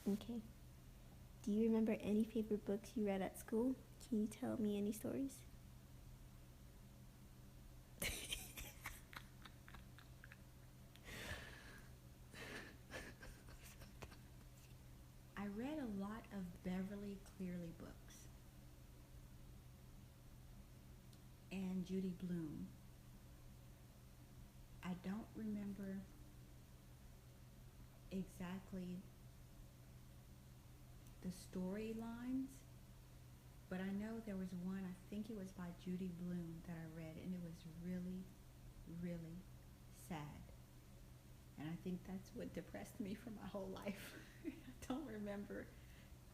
Okay. Do you remember any favorite books you read at school? Can you tell me any stories? I read a lot of Beverly Cleary books and Judy Blume. I don't remember exactly the storylines, but I know there was one, I think it was by Judy Blume that I read, and it was really, really sad. And I think that's what depressed me for my whole life. I don't remember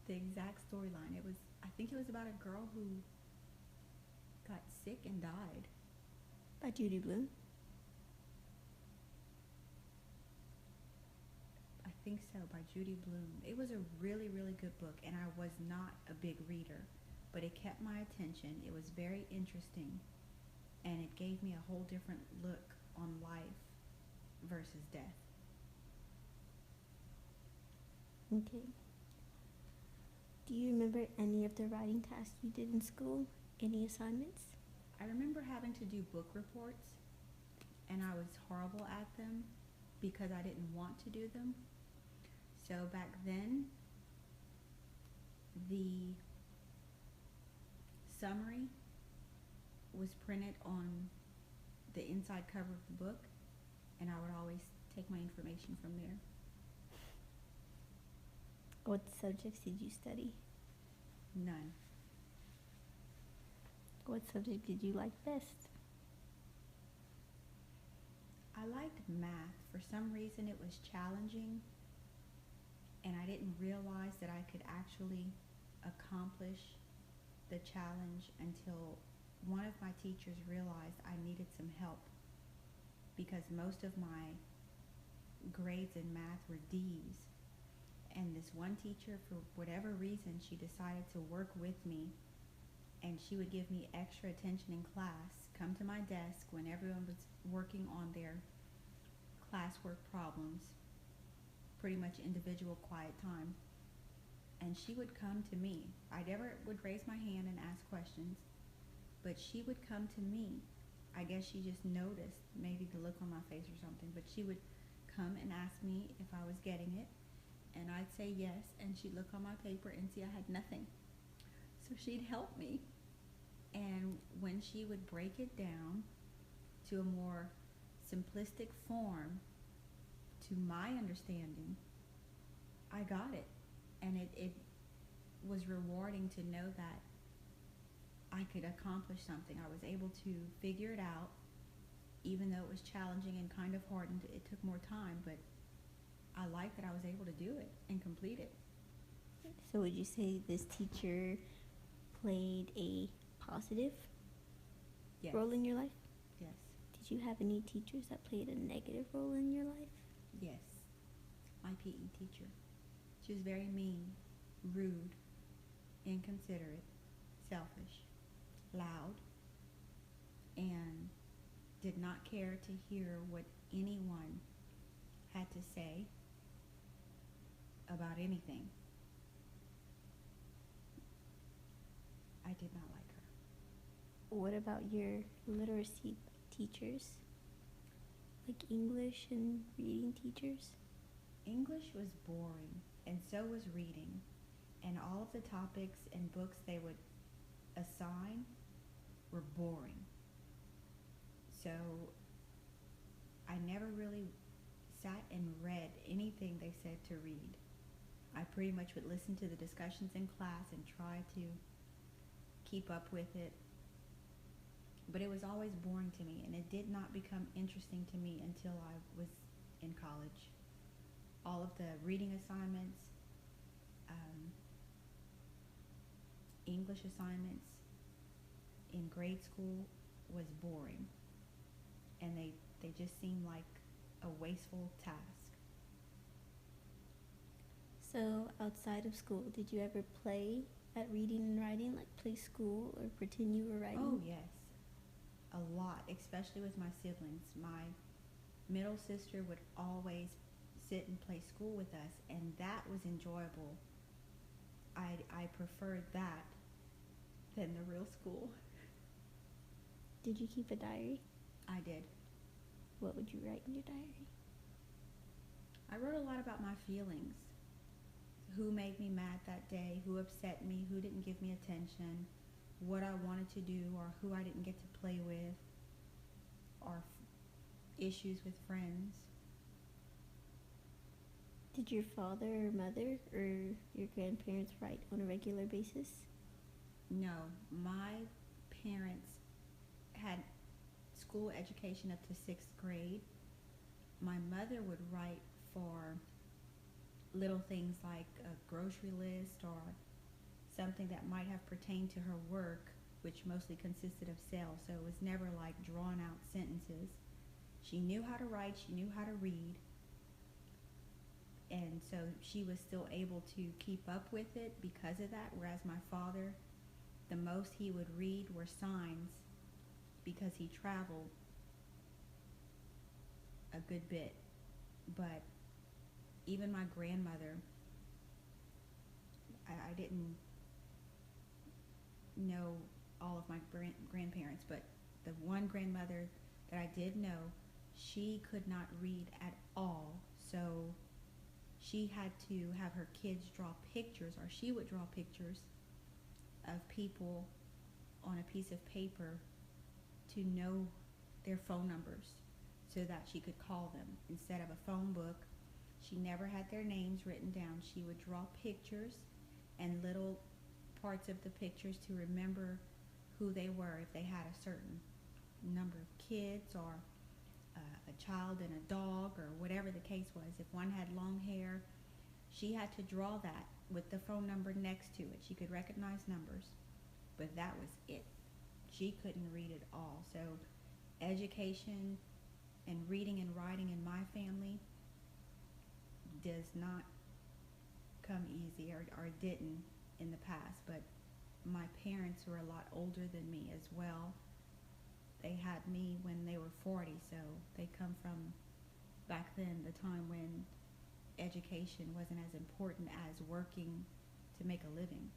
the exact storyline. I think it was about a girl who got sick and died. By Judy Blume. I think so, by Judy Blume. It was a really, really good book, and I was not a big reader, but it kept my attention. It was very interesting, and it gave me a whole different look on life versus death. Okay. Do you remember any of the writing tasks you did in school? Any assignments? I remember having to do book reports, and I was horrible at them because I didn't want to do them. So back then, the summary was printed on the inside cover of the book, and I would always take my information from there. What subjects did you study? None. What subject did you like best? I liked math. For some reason, it was challenging, and I didn't realize that I could actually accomplish the challenge until one of my teachers realized I needed some help because most of my grades in math were D's. And this one teacher, for whatever reason, she decided to work with me, and she would give me extra attention in class, come to my desk when everyone was working on their classwork problems, pretty much individual quiet time, and she would come to me. I never would raise my hand and ask questions, but she would come to me. I guess she just noticed maybe the look on my face or something, but she would come and ask me if I was getting it, and I'd say yes, and she'd look on my paper and see I had nothing. So she'd help me, and when she would break it down to a more simplistic form to my understanding, I got it. And it was rewarding to know that I could accomplish something. I was able to figure it out, even though it was challenging and kind of hard and it took more time, but I liked that I was able to do it and complete it. So would you say this teacher played a positive Yes. role in your life? Yes. Did you have any teachers that played a negative role in your life? Yes. My PE teacher. She was very mean, rude, inconsiderate, selfish, loud, and did not care to hear what anyone had to say about anything. I did not like her. What about your literacy teachers? Like English and reading teachers? English was boring, and so was reading, and all of the topics and books they would assign were boring. So I never really sat and read anything they said to read. I pretty much would listen to the discussions in class and try to keep up with it, but it was always boring to me, and it did not become interesting to me until I was in college. All of the reading assignments, um, English assignments in grade school was boring, and they just seemed like a wasteful task. So outside of school, did you ever play at reading and writing, like play school or pretend you were writing? Oh, yes, a lot, especially with my siblings. My middle sister would always sit and play school with us, and that was enjoyable. I preferred that than the real school. Did you keep a diary? I did. What would you write in your diary? I wrote a lot about my feelings. Who made me mad that day, who upset me, who didn't give me attention, what I wanted to do or who I didn't get to play with, or issues with friends. Did your father or mother or your grandparents write on a regular basis? No, my parents had school education up to 6th grade. My mother would write for little things like a grocery list or something that might have pertained to her work, which mostly consisted of sales, so it was never like drawn out sentences. She knew how to write, she knew how to read, and so she was still able to keep up with it because of that, whereas my father, the most he would read were signs because he traveled a good bit. But even my grandmother, I didn't know all of my grandparents, but the one grandmother that I did know, she could not read at all, so she had to have her kids draw pictures, or she would draw pictures of people on a piece of paper to know their phone numbers so that she could call them instead of a phone book. She never had their names written down. She would draw pictures and little parts of the pictures to remember who they were, if they had a certain number of kids or a child and a dog or whatever the case was. If one had long hair, she had to draw that with the phone number next to it. She could recognize numbers, but that was it. She couldn't read at all. So education and reading and writing in my family does not come easy, or didn't in the past. But my parents were a lot older than me as well. They had me when they were 40, so they come from back then, the time when education wasn't as important as working to make a living.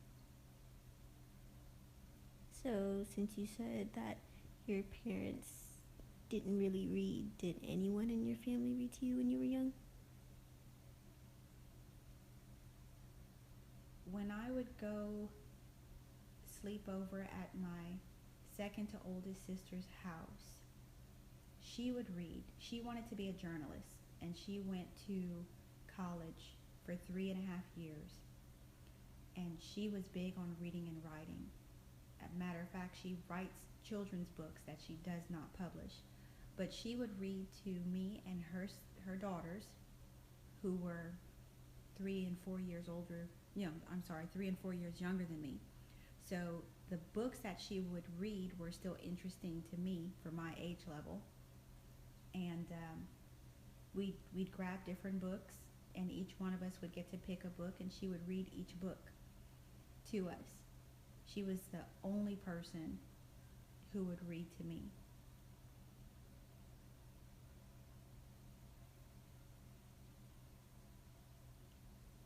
So, since you said that your parents didn't really read, did anyone in your family read to you when you were young? When I would go sleep over at my second to oldest sister's house, she would read. She wanted to be a journalist, and she went to college for 3.5 years, and she was big on reading and writing. As a matter of fact, she writes children's books that she does not publish, but she would read to me and her daughters, who were 3 and 4 years older. 3 and 4 years younger than me. So the books that she would read were still interesting to me for my age level, and we'd grab different books, and each one of us would get to pick a book, and she would read each book to us. She was the only person who would read to me.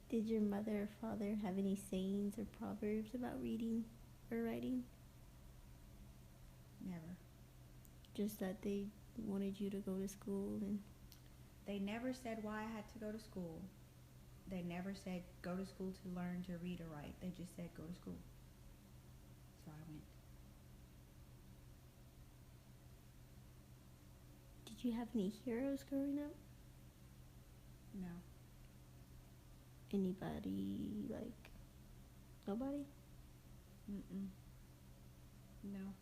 Did your mother or father have any sayings or proverbs about reading or writing? Never. Just that they wanted you to go to school and... They never said why I had to go to school. They never said go to school to learn to read or write. They just said go to school. So I went. Did you have any heroes growing up? No. Anybody, like, nobody? No.